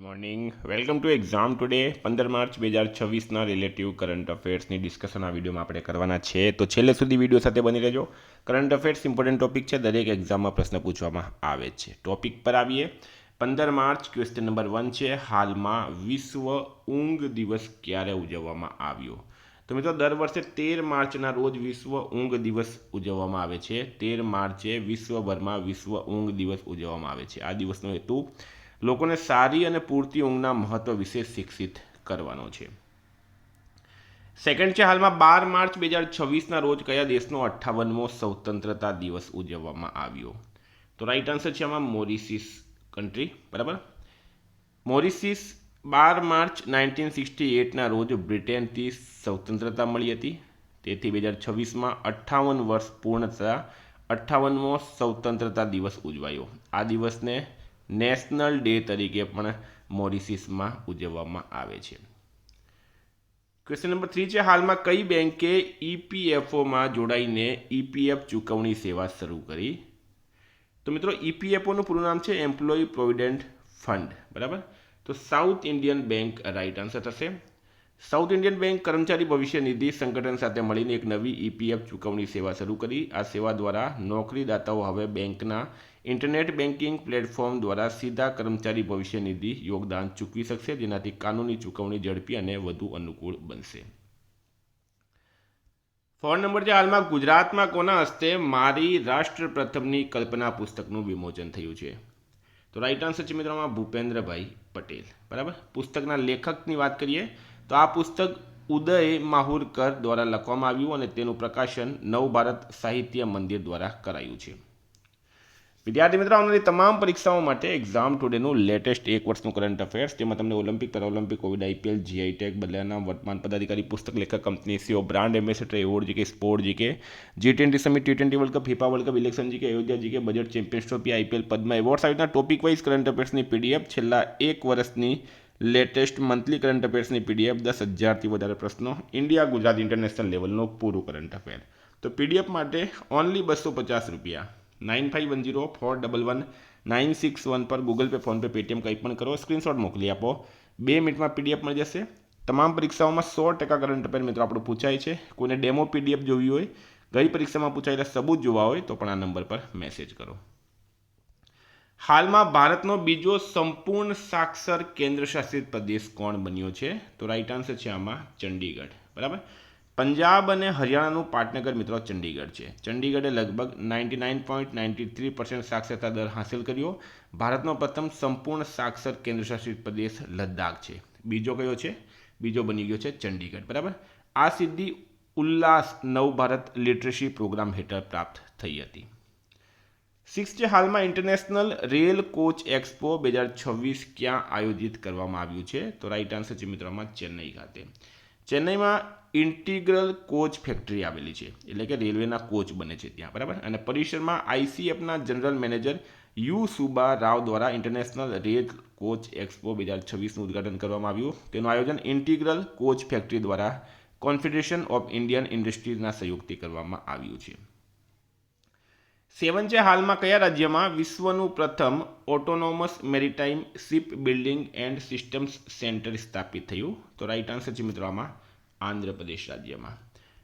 Morning welcome to exam today 15 March 2026ના relative current અફેર્સની discussion આ વિડીયોમાં આપણે કરવાના છે. તો છેલ્લે સુધી વિડીયો સાથે બની રહેજો. કરંટ અફેર્સ ઇમ્પોર્ટન્ટ ટોપિક છે, દરેક એક્ઝામમાં પ્રશ્ન પૂછવામાં આવે છે. ટોપિક પર આવીએ. 15 માર્ચ ક્વેશ્ચન નંબર 1 છે, હાલમાં વિશ્વ ઊંઘ દિવસ ક્યારે ઉજવવામાં આવ્યો? તો મિત્રો દર વર્ષે 13 માર્ચના રોજ વિશ્વ ઊંઘ દિવસ ઉજવવામાં આવે છે. 13 માર્ચે વિશ્વભરમાં વિશ્વ ઊંઘ દિવસ ઉજવવામાં આવે છે. આ દિવસનો હેતુ લોકોને સારી અને પૂરતી ઊંઘના મહત્વ વિશે શિક્ષિત કરવાનો છે. સેકન્ડ છે, હાલમાં 12 માર્ચ 2026ના રોજ કયા દેશનો 58મો સ્વતંત્રતા દિવસ ઉજવવામાં આવ્યો? તો રાઈટ આન્સર છે આમાં મોરિશિયસ કન્ટ્રી. બરાબર. મોરિશિયસ 12 માર્ચ 1968ના રોજ બ્રિટનથી સ્વતંત્રતા મળી હતી. તેથી 2026માં 58 વર્ષ પૂર્ણ થતા 58મો સ્વતંત્રતા દિવસ ઉજવાયો. આ દિવસને નેશનલ ડે તરીકે પણ મોરિશિયસમાં ઉજવવામાં આવે છે. ક્વેશ્ચન નંબર 3 છે, હાલમાં કઈ બેંકે ઈપીએફઓમાં જોડાઈને ઈપીએફ ચૂકવણી સેવા શરૂ કરી? તો મિત્રો ઈપીએફઓનું પૂરું નામ છે એમ્પ્લોય પ્રોવિડન્ટ ફંડ. બરાબર. તો south Indian bank right answer થશે. સાઉથ ઇન્ડિયન બેંક કર્મચારી ભવિષ્ય નિધિ સંગઠન સાથે મળીને એક નવી ઈપીએફ ચૂકવણી સેવા શરૂ કરી. આ સેવા દ્વારા નોકરીદાતાઓ હવે બેંકના ઇન્ટરનેટ બેન્કિંગ પ્લેટફોર્મ દ્વારા સીધા કર્મચારી ભવિષ્ય નિધિ યોગદાન ચૂકવી શકશે, જેનાથી કાનૂની ચૂકવણી ઝડપી અને વધુ અનુકૂળ બનશે. 4 નંબર છે, હાલમાં ગુજરાતમાં કોના હસ્તે મારી રાષ્ટ્ર પ્રથમની કલ્પના પુસ્તકનું વિમોચન થયું છે? તો રાઈટ આન્સર છે મિત્રોમાં ભૂપેન્દ્રભાઈ પટેલ. બરાબર. પુસ્તકના લેખકની વાત કરીએ તો આ પુસ્તક ઉદય માહુરકર દ્વારા લખવામાં આવ્યું અને તેનું પ્રકાશન નવભારત સાહિત્ય મંદિર દ્વારા કરાયું છે. વિદ્યાર્થી મિત્રો, આવનારી તમામ પરીક્ષાઓ માટે એક્ઝામ ટુડેનું લેટેસ્ટ એક વર્ષનું કરંટ અફેર્સ, જેમાં તમને Olympic, Paralympic, Covid, IPL, GI tag, બદલાના વર્તમાન પદાધિકારી, પુસ્તક લેખક, company CEO, brand ambassador, award GK, sport GK, G20 summit, T20 world cup, FIFA world cup, election GK, Ayodhya GK, budget, champions trophy, IPL, Padma award સહિતના topic wise current અફેર્સની PDF, છેલ્લા એક વર્ષની લેટેસ્ટ મંથલી કરંટ અફેર્સની PDF, 10,000થી વધારે પ્રશ્નો, India Gujarat international લેવલનું પૂરું કરંટ અફેર. તો પીડીએફ માટે ઓનલી ₹250, 9510411961 પર ગૂગલ પે, ફોનપે, પેટીએમ કંઈ પણ કરો, સ્ક્રીનશોટ મોકલી આપો. 2 મિનિટમાં પીડીએફ મળી જશે. તમામ પરીક્ષાઓમાં 100% કરંટ અફેર મિત્રો આપણું પૂછાય છે. કોઈને ડેમો પીડીએફ જોવી હોય, ગઈ પરીક્ષામાં પૂછાયેલા સબૂત જોવા હોય તો પણ આ નંબર પર મેસેજ કરો. હાલમાં ભારતનો બીજો સંપૂર્ણ સાક્ષર કેન્દ્રશાસિત પ્રદેશ કોણ બન્યો છે? તો રાઈટ આન્સર છે આમાં ચંડીગઢ. બરાબર. પંજાબ અને હરિયાણાનું પાટનગર મિત્રો ચંડીગઢ છે. ચંડીગઢે લગભગ 99.93% સાક્ષરતા દર હાંસલ કર્યો. ભારતનો પ્રથમ સંપૂર્ણ સાક્ષર કેન્દ્રશાસિત પ્રદેશ લદ્દાખ છે. બીજો કયો છે? બીજો બની ગયો છે ચંડીગઢ. બરાબર. આ સિદ્ધિ ઉલ્લાસ નવભારત લિટરસી પ્રોગ્રામ હેઠળ પ્રાપ્ત થઈ હતી. 6 છે, હાલમાં ઇન્ટરનેશનલ રેલ કોચ એક્સપો 2026 ક્યાં આયોજિત કરવામાં આવ્યું છે? તો રાઈટ આન્સર છે મિત્રોમાં ચેન્નઈ ખાતે. ચેન્નઈમાં ઇન્ટિગ્રલ કોચ ફેક્ટરી આવેલી છે, એટલે કે રેલવેના કોચ બને છે ત્યાં. બરાબર. અને પરિસરમાં આઈસીએફના જનરલ મેનેજર યુ સુબા રાવ દ્વારા ઇન્ટરનેશનલ રેલ કોચ એક્સપો 2026નું ઉદ્ઘાટન કરવામાં આવ્યું. તેનું આયોજન ઇન્ટિગ્રલ કોચ ફેક્ટરી દ્વારા કોન્ફેડરેશન ઓફ ઇન્ડિયન ઇન્ડસ્ટ્રીઝના સહયોગથી કરવામાં આવ્યું છે. 7 છે, હાલમાં કયા રાજ્યમાં વિશ્વનું પ્રથમ autonomous maritime ship building and systems centre સ્થાપિત થયું? તો રાઈટ આન્સર છે મિત્રો આમાં આંધ્રપ્રદેશ રાજ્યમાં.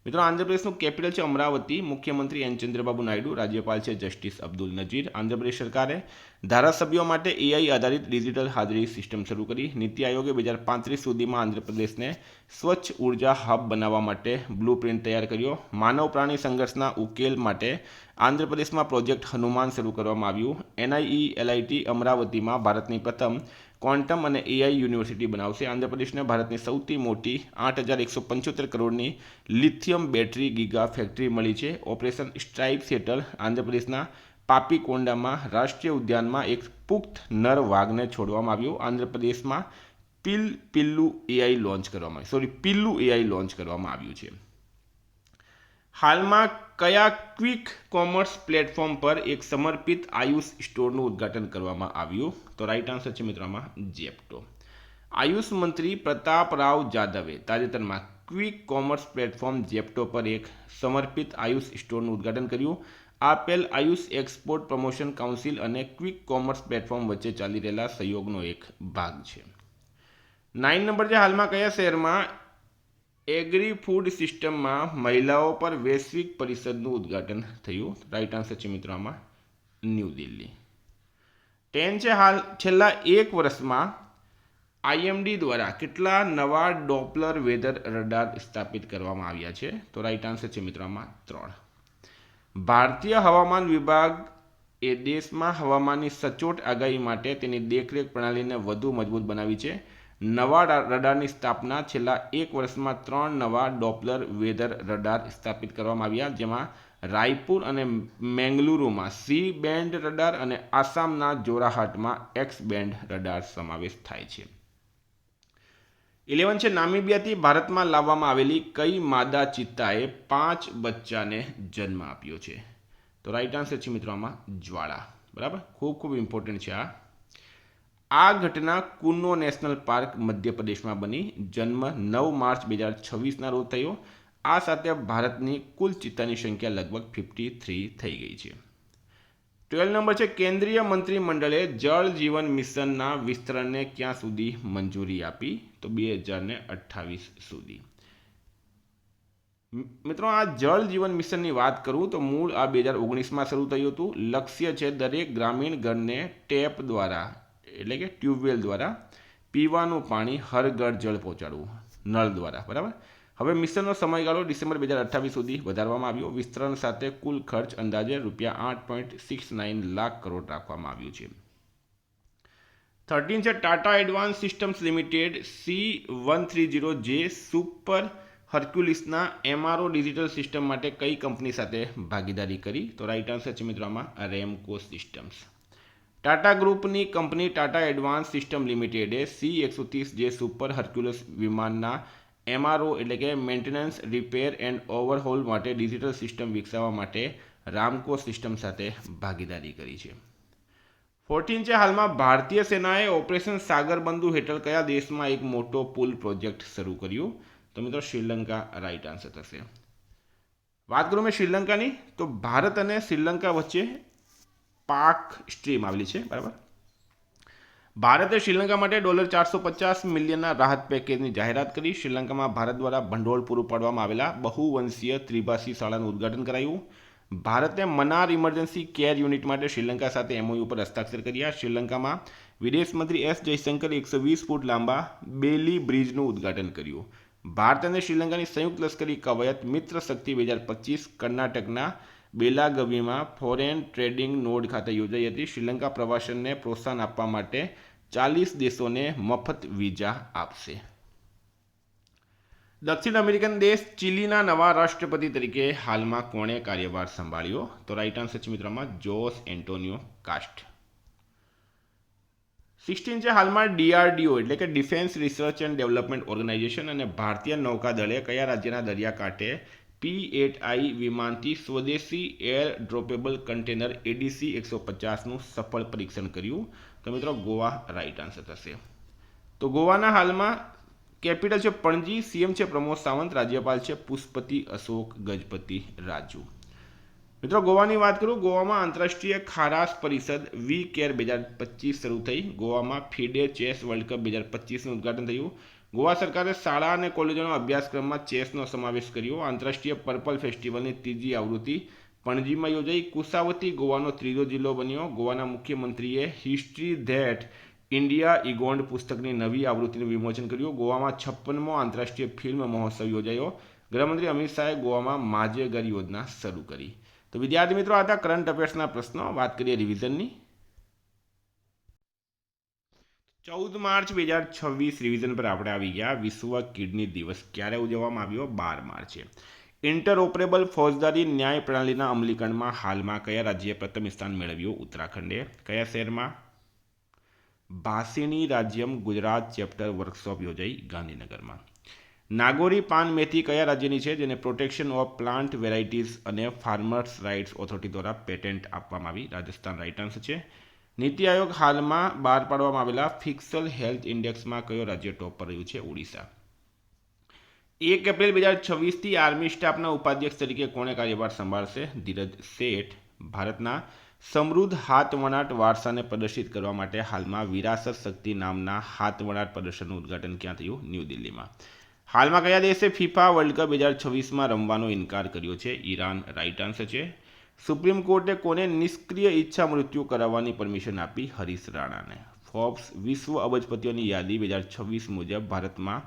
મિત્રો આંધ્રપ્રદેશનું કેપિટલ છે અમરાવતી. મુખ્યમંત્રી એન ચંદ્રબાબુ નાયડુ, રાજ્યપાલ છે જસ્ટિસ અબ્દુલ નજીર. આંધ્રપ્રદેશ સરકારે ધારાસભ્યો માટે એઆઈ આધારિત ડિજિટલ હાજરી સિસ્ટમ શરૂ કરી. નીતિ આયોગે 2035 સુધીમાં આંધ્રપ્રદેશને સ્વચ્છ ઉર્જા હબ બનાવવા માટે બ્લુપ્રિન્ટ તૈયાર કર્યો. માનવ પ્રાણી સંઘર્ષના ઉકેલ માટે આંધ્રપ્રદેશમાં પ્રોજેક્ટ હનુમાન શરૂ કરવામાં આવ્યું. NIELIT અમરાવતીમાં ભારતની પ્રથમ ક્વોન્ટમ અને એઆઈ યુનિવર્સિટી બનાવશે. આંધ્રપ્રદેશને ભારતની સૌથી મોટી 8,175 કરોડની લિથિયમ બેટરી ગીગા ફેક્ટરી મળી છે. ઓપરેશન સ્ટ્રાઇપ્સ હેઠળ આંધ્રપ્રદેશના પાપીકોંડામાં રાષ્ટ્રીય ઉદ્યાનમાં એક પુખ્ત નર વાઘને છોડવામાં આવ્યો. આંધ્રપ્રદેશમાં પિલ્લુ એઆઈ લોન્ચ કરવામાં આવ્યું છે. હાલમાં કયા ક્વિક કોમર્સ પ્લેટફોર્મ પર એક સમર્પિત આયુષ સ્ટોરનું ઉદ્ઘાટન કરવામાં આવ્યું? તો રાઈટ આન્સર છે મિત્રોમાં જેપ્ટો. આયુષ મંત્રી પ્રતાપરાવ જાધવે તાજેતરમાં ક્વિક કોમર્સ પ્લેટફોર્મ જેપ્ટો પર એક સમર્પિત આયુષ સ્ટોરનું ઉદ્ઘાટન કર્યું. આપેલ આયુષ એક્સપોર્ટ પ્રમોશન કાઉન્સિલ અને ક્વિક કોમર્સ પ્લેટફોર્મ વચ્ચે ચાલી રહેલા સહયોગનો એક ભાગ છે. 9 નંબર છે, હાલમાં કયા શહેરમાં એગ્રી ફૂડ સિસ્ટમમાં મહિલાઓ પર વૈશ્વિક પરિષદનું ઉદ્ઘાટન થયું? રાઈટ આન્સર છે મિત્રો આમાં ન્યૂ દિલ્હી. 10 છે, હાલ છેલ્લા એક વર્ષમાં આઈએમડી દ્વારા કેટલા નવા ડોપલર વેધર રડાર સ્થાપિત કરવામાં આવ્યા છે? તો રાઈટ આન્સર છે મિત્રો આમાં 3. ભારતીય હવામાન વિભાગ એ દેશમાં હવામાનની સચોટ આગાહી માટે તેની દેખરેખ પ્રણાલીને વધુ મજબૂત બનાવી છે. નવા રડારની સ્થાપના છેલ્લા એક વર્ષમાં 3 નવા ડોપલર વેધર રડાર સ્થાપિત કરવામાં આવ્યા, જેમાં રાયપુર અને મેંગલુરુમાં સી બેન્ડ રડાર અને આસામના જોરાહાટમાં એક્સ બેન્ડ રડાર સમાવેશ થાય છે. 11 છે, નામીબિયાથી ભારતમાં લાવવામાં આવેલી કઈ માદા ચિત્તાએ 5 બચ્ચાને જન્મ આપ્યો છે? તો રાઈટ આન્સર છે મિત્રો આમાં જ્વાળા. બરાબર, ખૂબ ખૂબ ઇમ્પોર્ટન્ટ છે આ ઘટના કુનો નેશનલ પાર્ક મધ્યપ્રદેશમાં બની. જન્મ 9 માર્ચ 2026ના રોજ થયો. આ સાથે ભારતની કુલ ચિત્તાની સંખ્યા લગભગ 53 થઈ ગઈ છે. 12 નંબર છે, કેન્દ્રીય મંત્રીમંડળે જળ જીવન મિશનના વિસ્તરણને ક્યાં સુધી મંજૂરી આપી? તો 2028 સુધી. મિત્રો, આ જળ જીવન મિશનની વાત કરું તો મૂળ આ 2019માં શરૂ થયું હતું. લક્ષ્ય છે દરેક ગ્રામીણ ઘરને ટેપ દ્વારા એટલે કે ટ્યુબવેલ દ્વારા પીવાનું પાણી હર ઘર જળ પહોંચાડવું, નળ દ્વારા. બરાબર. હવે મિશનનો સમયગાળો ડિસેમ્બર 2028 સુધી વધારવામાં આવ્યો. વિસ્તરણ સાથે કુલ ખર્ચ અંદાજે ₹8.69 લાખ કરોડ રાખવામાં આવ્યું છે. 13 છે, Tata advance systems limited C130J super હર્ક્યુલિસના એમઆરઓ ડિજિટલ સિસ્ટમ માટે કઈ કંપની સાથે ભાગીદારી કરી? તો રાઈટ આન્સર છે મિત્રો આમાં રેમકો સિસ્ટમ્સ. ટાટા ગ્રુપની કંપની ટાટા એડવાન્સ સિસ્ટમ લિમિટેડે C130J સુપર હર્ક્યુલસ વિમાનના એમઆરઓ એટલે કે મેન્ટેનન્સ, રિપેર એન્ડ ઓવરહોલ માટે ડિજિટલ સિસ્ટમ વિકસાવવા માટે રામકો સિસ્ટમ સાથે ભાગીદારી કરી છે. 14 છે, હાલમાં ભારતીય સેનાએ ઓપરેશન સાગરબંધુ હેઠળ કયા દેશમાં એક મોટો પુલ પ્રોજેક્ટ શરૂ કર્યું? તો મિત્રો શ્રીલંકા રાઈટ આન્સર થશે. વાત કરું મેં શ્રીલંકાની, તો ભારત અને શ્રીલંકા વચ્ચે પાક સ્ટ્રીમ આવેલી છે. બરાબર. ભારતે શ્રીલંકા માટે $450 મિલિયનના રાહત પેકેજની જાહેરાત કરી. શ્રીલંકામાં ભારત દ્વારા ભંડોળ પૂરું પાડવામાં આવેલા બહુવંશીય ત્રિભાષી શાળાનું ઉદ્ઘાટન કરાયું. ભારતે મનાર ઇમરજન્સી કેર યુનિટ માટે શ્રીલંકા સાથે એમઓયુ પર હસ્તાક્ષર કર્યા. શ્રીલંકામાં વિદેશ મંત્રી એસ જયશંકરે 120 ફૂટ લાંબા બેલી બ્રિજનું ઉદ્ઘાટન કર્યું. ભારત અને શ્રીલંકાની સંયુક્ત લશ્કરી કવાયત મિત્ર શક્તિ 2025 કર્ણાટકના બેલાગવીમાં ફોરેન ટ્રેડિંગ નોડ ખાતે યોજાઈ હતી. શ્રીલંકા પ્રવાસનને પ્રોત્સાહન આપવા માટે 40 દેશોને મફત વિઝા આપશે. દક્ષિણ અમેરિકન દેશ ચીલીના નવા રાષ્ટ્રપતિ તરીકે હાલમાં કોણે કાર્યભાર સંભાળ્યો? તો રાઈટ આન્સર છે મિત્રોમાં જોસ એન્ટોનિયો કાસ્ટ. 16 છે, હાલમાં ડીઆરડીઓ એટલે કે defence research and development organisation અને ભારતીય નૌકાદળે કયા રાજ્યના દરિયાકાંઠે P-8I વિમાનથી સ્વદેશી એર ડ્રોપેબલ કન્ટેનર ADC 150નું સફળ પરીક્ષણ કર્યું? તો મિત્રો ગોવા રાઈટ આન્સર થશે. તો ગોવાના હાલમાં કેપિટલ છે પણજી, સીએમ છે પ્રમોદ સાવંત, રાજ્યપાલ છે પુષ્પતિ અશોક ગજપતિ રાજુ. મિત્રો ગોવાની વાત કરું, ગોવામાં આંતરરાષ્ટ્રીય ખારાશ પરિષદ વી કેર 2025 શરૂ થઈ. ગોવામાં ફિડે ચેસ વર્લ્ડ કપ 2025નું ઉદ્ઘાટન થયું. ગોવા સરકારે શાળા અને કોલેજોના અભ્યાસક્રમમાં ચેસનો સમાવેશ કર્યો. આંતરરાષ્ટ્રીય પર્પલ ફેસ્ટિવલની ત્રીજી આવૃત્તિ પણજીમાં યોજાઈ. કુશાવતી ગોવાનો ત્રીજો જિલ્લો બન્યો. ગોવાના મુખ્યમંત્રીએ હિસ્ટ્રી ધેટ ઇન્ડિયા ઇગોન્ડ પુસ્તકની નવી આવૃત્તિનું વિમોચન કર્યું. ગોવામાં 56મો આંતરરાષ્ટ્રીય ફિલ્મ મહોત્સવ યોજાયો. ગૃહમંત્રી અમિત શાહે ગોવામાં माझे घर યોજના શરૂ કરી. તો વિદ્યાર્થી મિત્રો આ હતા કરંટ અફેર્સના પ્રશ્નો. વાત કરીએ રિવિઝનની. 14 માર્ચ 2026 રિવિઝન પર આપણે આવી ગયા. વિશ્વ કિડની દિવસ ક્યારે ઉજવવામાં આવ્યો? 12 માર્ચે. ઇન્ટરઓપરેબલ ફોજદારી ન્યાય પ્રણાલીના અમલીકરણમાં હાલમાં કયા રાજ્યે પ્રથમ સ્થાન મેળવ્યું? ઉત્તરાખંડે. કયા શહેરમાં ભાષિણી રાજ્યમ ગુજરાત ચેપ્ટર વર્કશોપ યોજાઈ? ગાંધીનગરમાં. નાગોરી પાન મેથી કયા રાજ્યની છે જેને પ્રોટેક્શન ઓફ પ્લાન્ટ વેરાયટીઝ અને ફાર્મર્સ રાઇટ્સ ઓથોરિટી દ્વારા પેટેન્ટ આપવામાં આવી? રાજસ્થાન રાઇટ આન્સર છે. નીતિ આયોગ હાલમાં બહાર પાડવામાં આવેલા ફિક્સલ હેલ્થ ઇન્ડેક્સમાં કયો રાજ્ય ટોપ પર રહ્યું છે? ઓડિશા. 1 એપ્રિલ 2026થી આર્મી સ્ટાફના ઉપાધ્યક્ષ તરીકે કોણે કાર્યભાર સંભાળશે? ધીરજ શેઠ ભારતના સમૃદ્ધ હાથવણાટ વારસાને પ્રદર્શિત કરવા માટે હાલમાં વિરાસત શક્તિ નામના હાથવણાટ પ્રદર્શનનું ઉદ્ઘાટન ક્યાં થયું? ન્યૂ દિલ્હીમાં. હાલમાં કયા દેશે ફિફા વર્લ્ડ કપ 2026માં રમવાનો ઇનકાર કર્યો છે? ઈરાન રાઇટ આન્સર છે. સુપ્રીમ કોર્ટે કોને નિષ્ક્રિય ઈચ્છા મૃત્યુ કરાવવાની પરમિશન આપી? હરીશ રાણાને. ફોર્બ્સ વિશ્વ અબજપતિઓની યાદી 2026 મુજબ ભારતમાં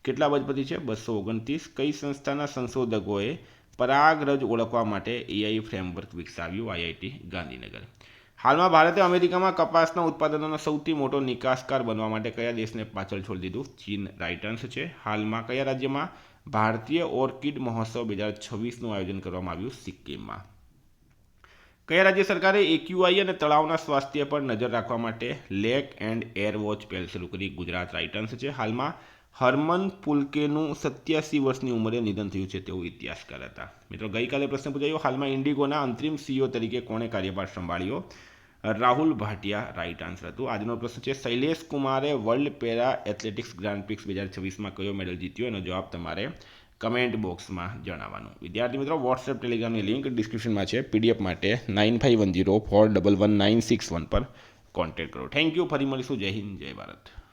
કેટલા અબજપતિ છે? 229. કઈ સંસ્થાના સંશોધકોએ પરાગરજ ઓળખવા માટે એઆઈ ફ્રેમવર્ક વિકસાવ્યું? આઈઆઈટી ગાંધીનગર. હાલમાં ભારતે અમેરિકામાં કપાસના ઉત્પાદનોનો સૌથી મોટો નિકાસકાર બનવા માટે કયા દેશને પાછળ છોડી દીધું? ચીન રાઇટ આન્સર છે. હાલમાં કયા રાજ્યમાં ભારતીય ઓર્કિડ મહોત્સવ 2026નું આયોજન કરવામાં આવ્યું? સિક્કિમમાં. કયા રાજ્ય સરકારે એક્યુઆઈ અને તળાવના સ્વાસ્થ્ય પર નજર રાખવા માટે લેક એન્ડ એર વોચ પહેલ શરૂ કરી? ગુજરાત રાઇટ આન્સર છે. હાલમાં હરમન પુલકેનું 87 વર્ષની ઉંમરે નિધન થયું છે. તેઓ ઇતિહાસકાર હતા. મિત્રો ગઈકાલે પ્રશ્ન પૂછાયો, હાલમાં ઇન્ડિગોના અંતરિમ સીઈઓ તરીકે કોણે કાર્યભાર સંભાળ્યો? રાહુલ ભાટિયા રાઇટ આન્સર હતું. આજનો પ્રશ્ન છે, શૈલેષ કુમારે world para athletics grand prix 2026માં કયો મેડલ જીત્યો? એનો જવાબ તમારે કમેન્ટ બોક્સમાં જણાવવાનું. વિદ્યાર્થી મિત્રો, વોટ્સએપ ટેલિગ્રામની લિંક ડિસ્ક્રિપ્શનમાં છે. પીડીએફ માટે 9510411961 પર કોન્ટેક્ટ કરો. Thank you. ફરી મળીશું. જય હિન્દ, જય ભારત.